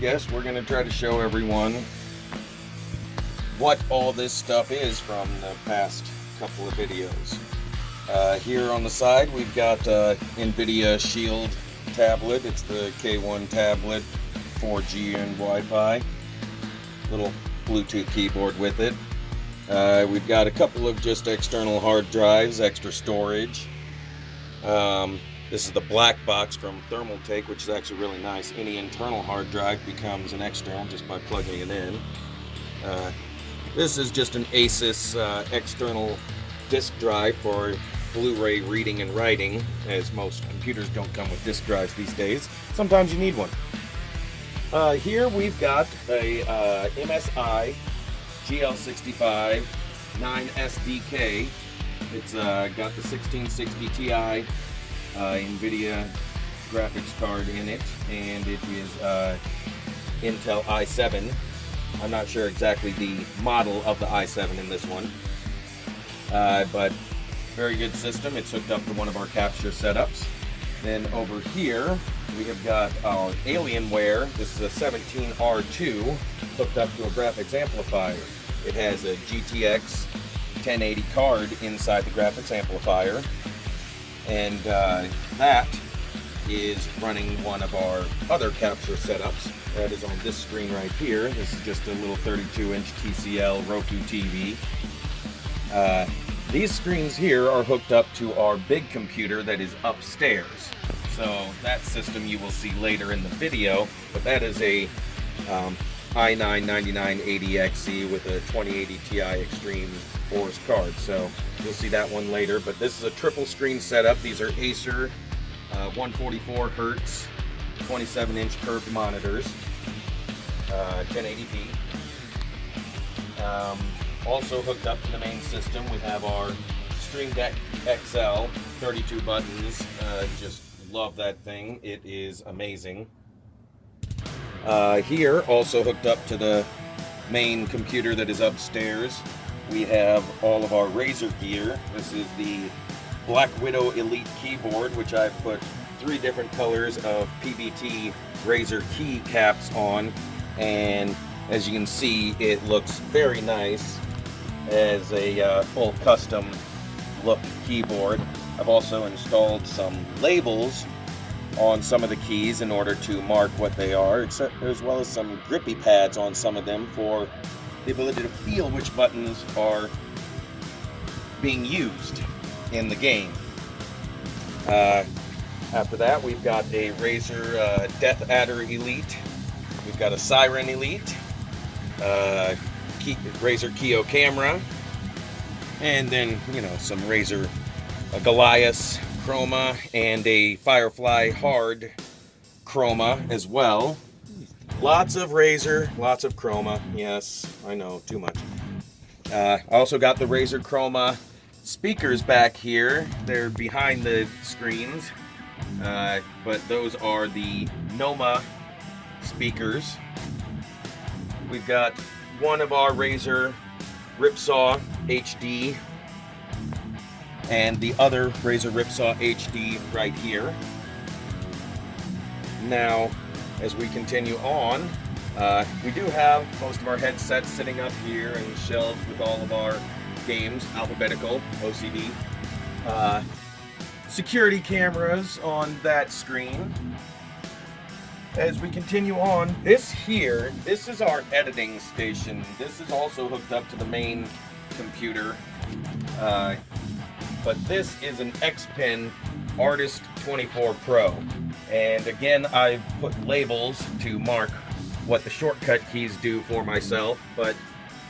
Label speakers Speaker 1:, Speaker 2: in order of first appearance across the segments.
Speaker 1: guess we're going to try to show everyone what all this stuff is from the past couple of videos. Here on the side we've got NVIDIA Shield tablet. It's the K1 tablet, 4G and Wi-Fi. Little Bluetooth keyboard with it. We've got a couple of just external hard drives, extra storage. This is the black box from Thermaltake, which is actually really nice. Any internal hard drive becomes an external just by plugging it in. This is just an Asus external disk drive for Blu-ray reading and writing, as most computers don't come with disk drives these days. Sometimes you need one. Here we've got a MSI GL65 9SDK. It's got the 1660 Ti NVIDIA graphics card in it, and it is Intel i7. I'm not sure exactly the model of the i7 in this one, but very good system. It's hooked up to one of our capture setups. Then over here we have got our Alienware. This is a 17R2 hooked up to a graphics amplifier. It has a GTX 1080 card inside the graphics amplifier, and that is running one of our other capture setups. That is on this screen right here. This is just a little 32-inch TCL Roku TV. These screens here are hooked up to our big computer that is upstairs. So that system you will see later in the video, but that is a i9 9980XE with a 2080 Ti Xtreme Aorus card. So you'll see that one later, but this is a triple screen setup. These are Acer 144 Hertz 27-inch curved monitors, 1080p. Also hooked up to the main system, we have our Stream Deck XL, 32 buttons. Just love that thing. It is amazing. Here, also hooked up to the main computer that is upstairs, we have all of our Razer gear. This is the Black Widow Elite keyboard, which I've put 3 different colors of PBT Razer key caps on, and as you can see, it looks very nice as a full custom look keyboard. I've also installed some labels on some of the keys in order to mark what they are, as well as some grippy pads on some of them for the ability to feel which buttons are being used in the game. After that, we've got a Razer Death Adder Elite. We've got a Siren Elite, Razer Keo camera, and then, some Razer Goliath chroma and a Firefly Hard chroma as well. Lots of Razer, lots of chroma. Yes, I know, too much. I also got the Razer Chroma speakers back here. They're behind the screens, but those are the Noma speakers. We've got one of our Razer Ripsaw HD and the other Razer Ripsaw HD right here. Now, as we continue on, we do have most of our headsets sitting up here and shelves with all of our games, alphabetical, OCD. Security cameras on that screen. As we continue on, this is our editing station. This is also hooked up to the main computer. But this is an X-Pen Artist 24 Pro. And again, I've put labels to mark what the shortcut keys do for myself, but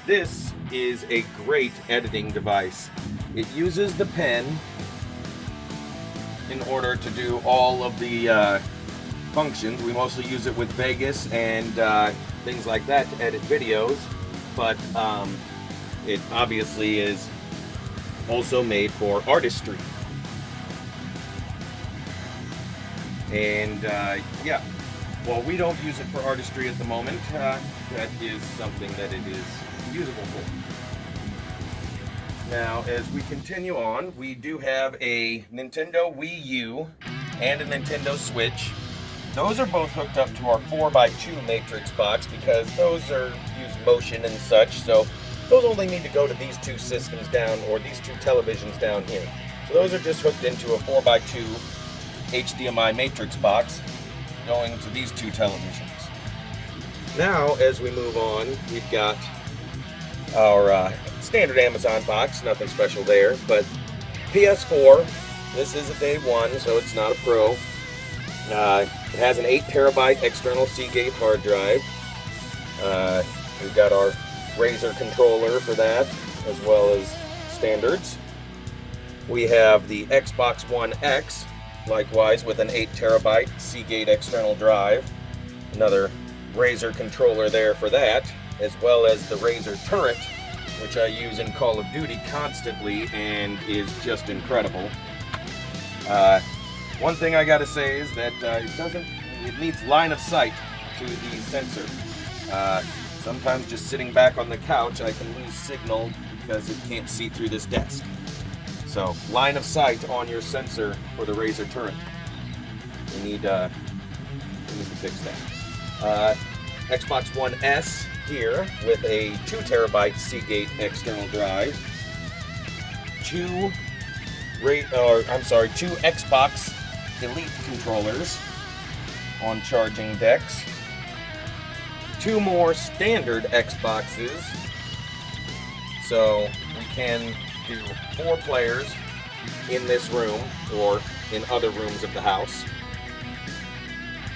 Speaker 1: this is a great editing device. It uses the pen in order to do all of the functions. We mostly use it with Vegas and things like that to edit videos, but it obviously is also made for artistry. And yeah, while we don't use it for artistry at the moment, that is something that it is usable for. Now, as we continue on, we do have a Nintendo Wii U and a Nintendo Switch those are both hooked up to our 4x2 matrix box because those use motion and such, so those only need to go to these two systems down, or these two televisions down here. So those are just hooked into a 4x2 HDMI matrix box going to these two televisions. Now, as we move on, we've got our standard Amazon box, nothing special there, but PS4, this is a day one, so it's not a Pro. It has an 8TB external Seagate hard drive. We've got our Razer controller for that, as well as standards. We have the Xbox One X, likewise with an 8TB Seagate external drive. Another Razer controller there for that, as well as the Razer Turret, which I use in Call of Duty constantly and is just incredible. One thing I gotta say is that it needs line of sight to the sensor. Sometimes just sitting back on the couch I can lose signal because it can't see through this desk. So line of sight on your sensor for the Razer Turret. We need to fix that. Xbox One S here with a 2TB Seagate external drive. Two Xbox Elite controllers on charging decks. Two more standard Xboxes, so we can do 4 players in this room or in other rooms of the house.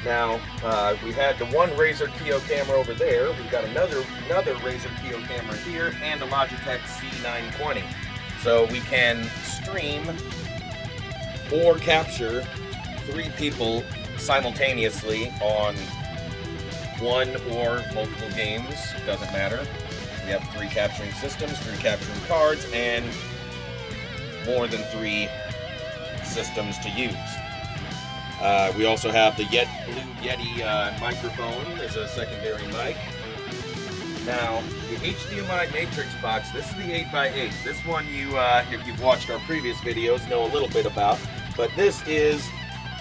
Speaker 1: Now, we had the one Razer Kiyo camera over there. We've got another Razer Kiyo camera here and a Logitech C920. So we can stream or capture 3 people simultaneously on one or multiple games. It doesn't matter. We have 3 capturing systems, 3 capturing cards, and more than 3 systems to use. We also have the Blue Yeti microphone as a secondary mic. Now, the HDMI matrix box, this is the 8x8. This one if you've watched our previous videos, know a little bit about, but this is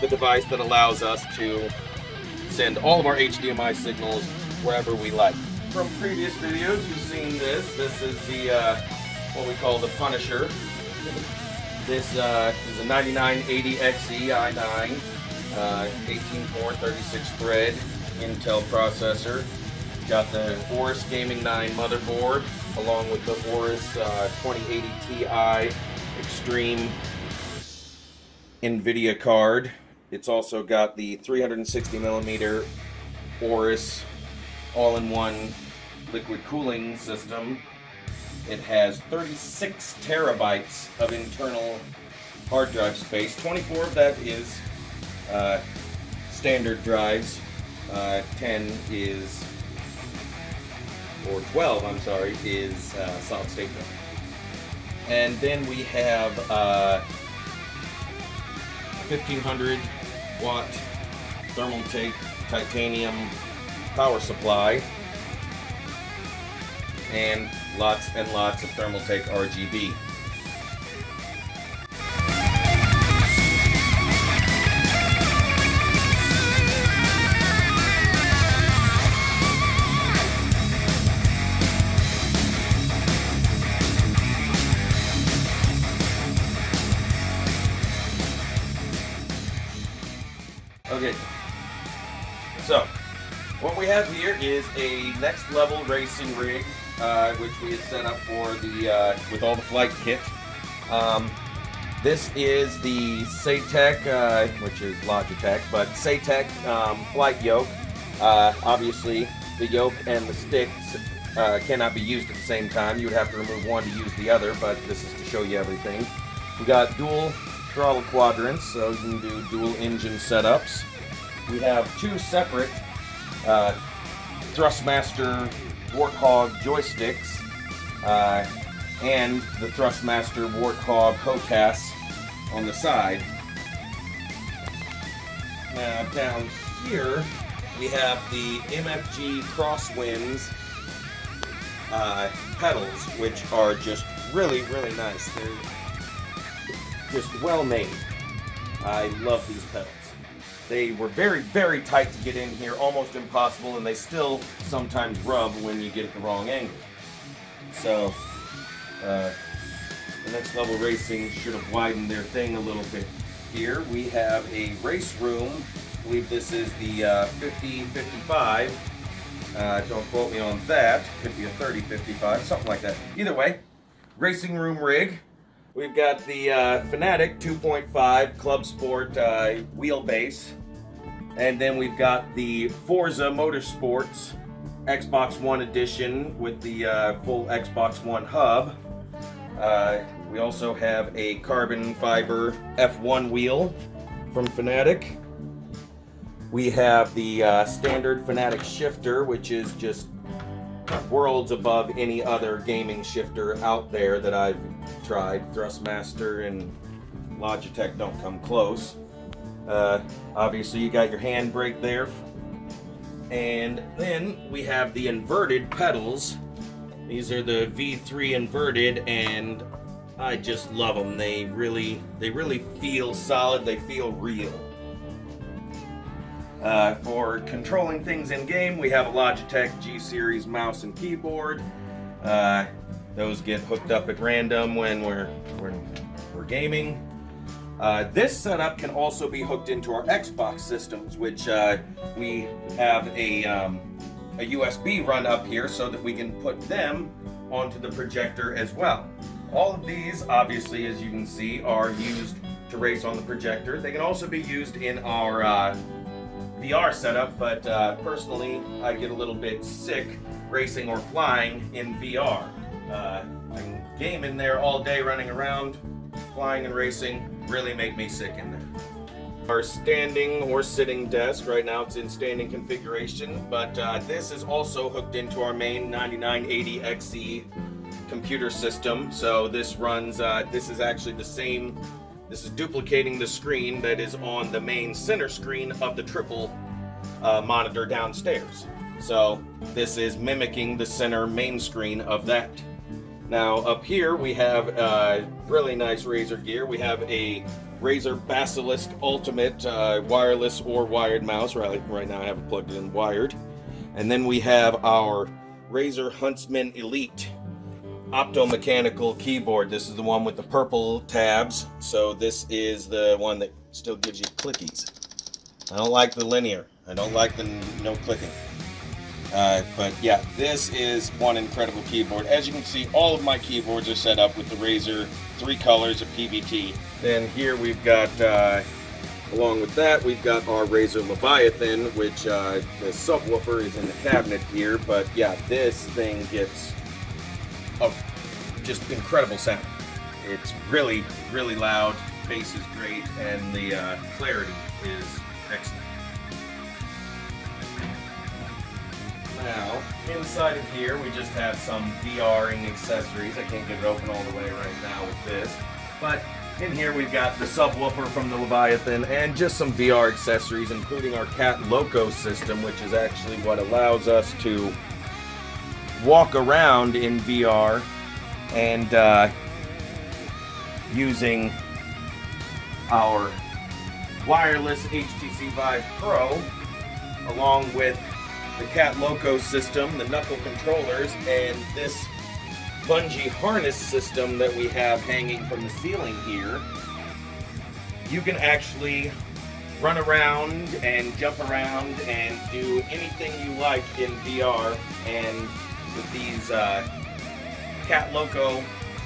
Speaker 1: the device that allows us to send all of our HDMI signals wherever we like. From previous videos, you've seen this. This is the, what we call the Punisher. This is a 9980XE i9, 18-core, 36-thread Intel processor. It's got the Aorus Gaming 9 motherboard, along with the Aorus 2080Ti Xtreme NVIDIA card. It's also got the 360mm Aorus all-in-one liquid cooling system. It has 36 terabytes of internal hard drive space. 24 of that is standard drives. 12, I'm sorry, is solid state drive. And then we have 1500 watt Thermaltake titanium power supply, and lots and lots of Thermaltake RGB. Okay, so what we have here is a next level racing rig, which we had set up for the with all the flight kit. This is the Satec, which is Logitech, but Satec flight yoke. Obviously, the yoke and the sticks cannot be used at the same time. You would have to remove one to use the other, but this is to show you everything. We got dual throttle quadrants, so you can do dual engine setups. We have 2 separate Thrustmaster Warthog joysticks and the Thrustmaster Warthog HOTAS on the side. Now down here we have the MFG Crosswinds pedals, which are just really, really nice. They're just well made. I love these pedals. They were very, very tight to get in here, almost impossible, and they still sometimes rub when you get at the wrong angle. So, the Next Level Racing should have widened their thing a little bit. Here we have a race room. I believe this is the 50-55. Don't quote me on that. Could be a 30-55, something like that. Either way, racing room rig. We've got the Fanatic 2.5 Club Sport wheelbase. And then we've got the Forza Motorsports Xbox One edition with the full Xbox One hub. We also have a carbon fiber F1 wheel from Fanatic. We have the standard Fanatic shifter, which is just worlds above any other gaming shifter out there that I've tried. Thrustmaster and Logitech don't come close. Obviously you got your handbrake there. And then we have the inverted pedals. These are the V3 inverted, and I just love them. They really feel solid. They feel real. For controlling things in game, we have a Logitech G Series mouse and keyboard. Those get hooked up at random when we're gaming. This setup can also be hooked into our Xbox systems, which we have a USB run up here so that we can put them onto the projector as well. All of these, obviously, as you can see, are used to race on the projector. They can also be used in our VR setup, but personally, I get a little bit sick racing or flying in VR. I can game in there all day running around, flying and racing really make me sick in there. Our standing or sitting desk, right now it's in standing configuration, but this is also hooked into our main 9980XE computer system. So this runs, this is actually the same, this is duplicating the screen that is on the main center screen of the triple monitor downstairs. So this is mimicking the center main screen of that. Now up here we have really nice Razer gear. We have a Razer Basilisk Ultimate wireless or wired mouse. Right now I have it plugged in wired. And then we have our Razer Huntsman Elite optomechanical keyboard. This is the one with the purple tabs. So this is the one that still gives you clickies. I don't like the linear. I don't like the no clicking. But yeah, this is one incredible keyboard. As you can see, all of my keyboards are set up with the Razer 3 colors of PBT. Then here we've got, along with that, we've got our Razer Leviathan, which the subwoofer is in the cabinet here. But yeah, this thing gets a just incredible sound. It's really, really loud, bass is great, and the clarity is excellent. Now, inside of here, we just have some VRing accessories. I can't get it open all the way right now with this. But in here, we've got the subwoofer from the Leviathan and just some VR accessories, including our Cat Loco system, which is actually what allows us to walk around in VR and using our wireless HTC Vive Pro along with the Cat Loco system, the knuckle controllers, and this bungee harness system that we have hanging from the ceiling here. You can actually run around and jump around and do anything you like in VR, and with these Cat Loco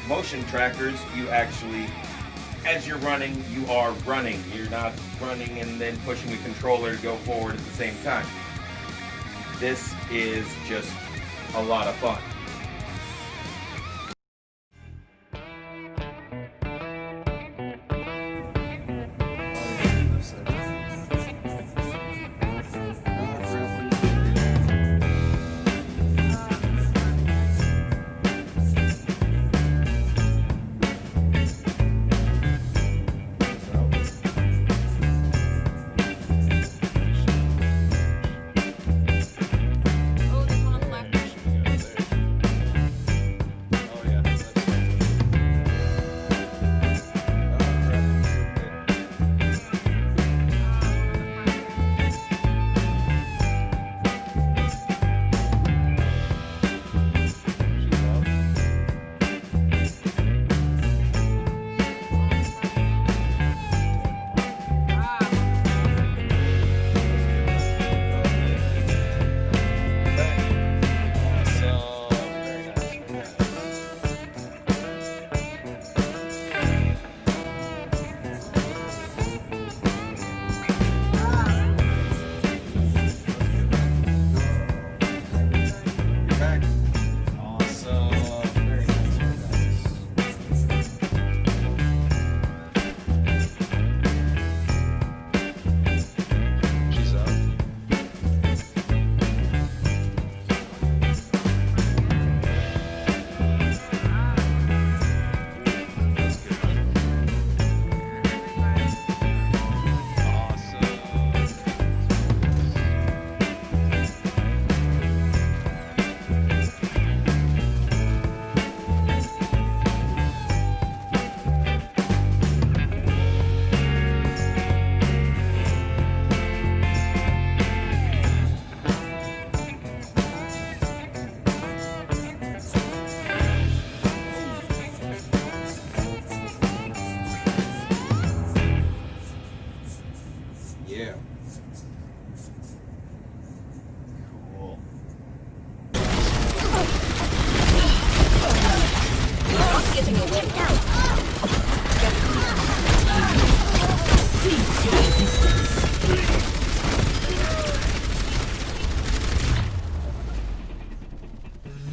Speaker 1: motion trackers, you actually, as you're running, you are running. You're not running and then pushing the controller to go forward at the same time. This is just a lot of fun.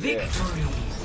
Speaker 2: Victory!